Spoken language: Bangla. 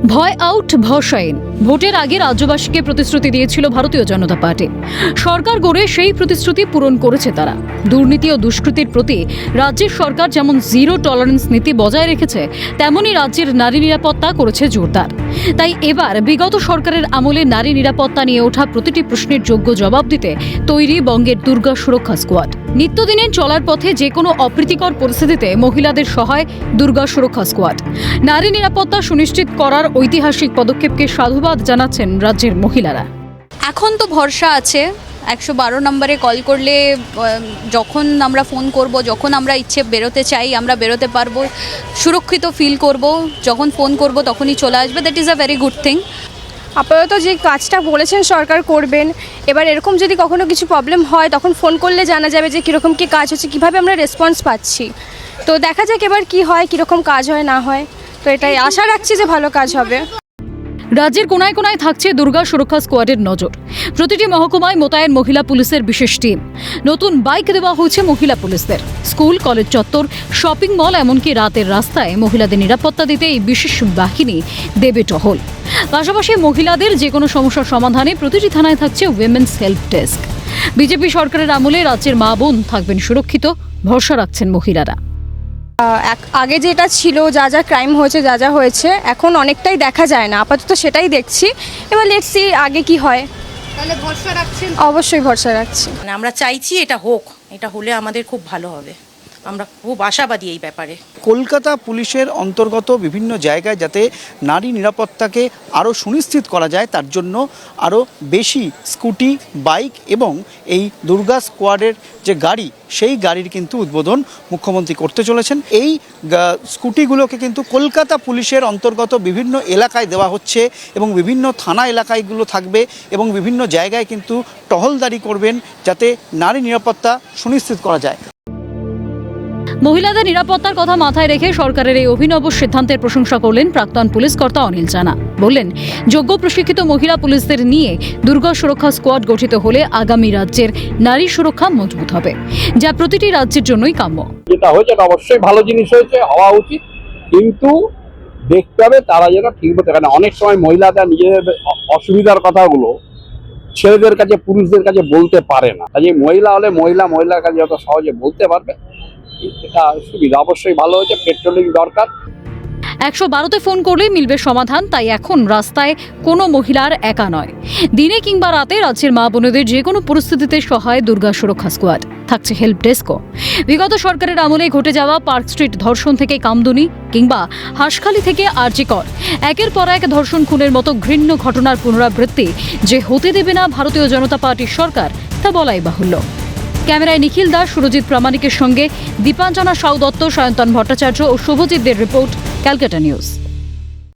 ভয় আউট ভরসা ইন। ভোটের আগে রাজ্যবাসীকে প্রতিশ্রুতি দিয়েছিল ভারতীয় জনতা পার্টি। সরকার গড়ে সেই প্রতিশ্রুতি পূরণ করেছে তারা। দুর্নীতি ও দুষ্কৃতির প্রতি রাজ্যের সরকার যেমন জিরো টলারেন্স নীতি বজায় রেখেছে, তেমনি রাজ্যের নারী নিরাপত্তা করেছে জোরদার। তাই এবার বিগত সরকারের আমলে নারী নিরাপত্তা নিয়ে ওঠা প্রতিটি প্রশ্নের যোগ্য জবাব দিতে তৈরি বঙ্গের দুর্গা সুরক্ষা স্কোয়াড। নিত্যদিনের চলার পথে যে কোনো অপ্রীতিকর পরিস্থিতিতে মহিলাদের সহায় দুর্গা সুরক্ষা স্কোয়াড। নারী নিরাপত্তা সুনিশ্চিত করার ঐতিহাসিক পদক্ষেপকে সাধুবাদ জানাচ্ছেন রাজ্যের মহিলারা। এখন তো ভরসা আছে। 112 নম্বরে কল করলে যখন আমরা ফোন করব, যখন আমরা ইচ্ছে বেরোতে চাই আমরা বেরোতে পারবো, সুরক্ষিত ফিল করব। যখন ফোন করব তখনই চলে আসবে। That is a very good thing. আপাতত যে কাজটা বলেছেন সরকার করবেন, এবার এরকম যদি কখনো কিছু প্রবলেম হয় তখন ফোন করলে জানা যাবে যে কীরকম কী কাজ হচ্ছে, কীভাবে আমরা রেসপন্স পাচ্ছি। তো দেখা যাক এবার কী হয়, কীরকম কাজ হয় না হয়। তো এটাই আশা রাখছি যে ভালো কাজ হবে। রাজ্যের কোনায় কোনায় থাকছে দুর্গা সুরক্ষা স্কোয়াডের নজর। প্রতিটি মহকুমায় মোতায়েন মহিলা পুলিশের বিশেষ টিম। নতুন বাইক দেওয়া হয়েছে মহিলা পুলিশদের। স্কুল, কলেজ চত্বর, শপিং মল, এমনকি রাতের রাস্তায় মহিলাদের নিরাপত্তা দিতে এই বিশেষ বাহিনী দেবে টহল। পাশাপাশি মহিলাদের যে কোনো সমস্যার সমাধানে প্রতিটি থানায় থাকছে উইমেন্স হেল্প ডেস্ক। বিজেপি সরকারের আমলে রাজ্যের মা বোন থাকবেন সুরক্ষিত, ভরসা রাখছেন মহিলারা। আগে যেটা ছিল, যা যা ক্রাইম হয়েছে, যা যা হয়েছে, এখন অনেকটাই দেখা যায় না। আপাতত সেটাই দেখছি। এবার লেটস সি আগে কি হয়। তাহলে ভরসা রাখছেন? অবশ্যই ভরসা রাখছি। আমরা চাইছি এটা হোক, এটা হলে আমাদের খুব ভালো হবে। আমরা খুব আশাবাদী এই ব্যাপারে। কলকাতা পুলিশের অন্তর্গত বিভিন্ন জায়গায় যাতে নারী নিরাপত্তাকে আরও সুনিশ্চিত করা যায়, তার জন্য আরও বেশি স্কুটি, বাইক এবং এই দুর্গা স্কোয়াডের যে গাড়ি, সেই গাড়ির কিন্তু উদ্বোধন মুখ্যমন্ত্রী করতে চলেছেন। এই স্কুটিগুলোকে কিন্তু কলকাতা পুলিশের অন্তর্গত বিভিন্ন এলাকায় দেওয়া হচ্ছে এবং বিভিন্ন থানা এলাকায়গুলো থাকবে এবং বিভিন্ন জায়গায় কিন্তু টহলদারি করবেন যাতে নারী নিরাপত্তা সুনিশ্চিত করা যায়। মহিলাদের নিরাপত্তার কথা মাথায় রেখে সরকারের এই অভিনব সিদ্ধান্তের প্রশংসা করলেন প্রাক্তন পুলিশ কর্তা অনিল জানা। বললেন, যোগ্য প্রশিক্ষিত মহিলা পুলিশদের নিয়ে দুর্গা সুরক্ষা স্কোয়াড গঠিত হলে আগামী রাজ্যের নারী সুরক্ষা মজবুত হবে, যা প্রতিটি রাজ্যের জন্যই কাম্য। যেটা হয়েছে এটা অবশ্যই ভালো জিনিস হয়েছে, হওয়া উচিত, কিন্তু দেখতে হবে তারা যেন ঠিক মতো। কারণ অনেক সময় মহিলারা নিজেদের অসুবিধার কথাগুলো ছেলেদের কাছে, পুরুষদের কাছে বলতে পারে না। কাজে মহিলা হলে মহিলার কাছে যত সহজে বলতে পারবে, এটা সুবিধা। অবশ্যই ভালো হয়েছে, পেট্রোলিং দরকার। 112-তে ফোন করলেই মিলবে সমাধান। তাই এখন রাস্তায় কোনো মহিলার একা নয়। দিনে কিংবা রাতে রাজ্যের মা বোনেদের যে কোনো পরিস্থিতিতে সহায় দুর্গা সুরক্ষা স্কোয়াড। থাকছে হেল্প ডেস্কও। বিগত সরকারের আমলে ঘটে যাওয়া পার্ক স্ট্রিট ধর্ষণ থেকে কামদুনি কিংবা হাঁসখালি থেকে আরজি কর, একের পর এক ধর্ষণ খুনের মতো ঘৃণ্য ঘটনার পুনরাবৃত্তি যে হতে দেবে না ভারতীয় জনতা পার্টির সরকার, তা বলাই বাহুল্য। ক্যামেরায় নিখিল দাস, সুরজিৎ প্রামাণিকের সঙ্গে দীপাঞ্জনা সাউ দত্ত, সায়ন্তন ভট্টাচার্য ও শুভজিৎদের রিপোর্ট, ক্যালকাটা নিউজ।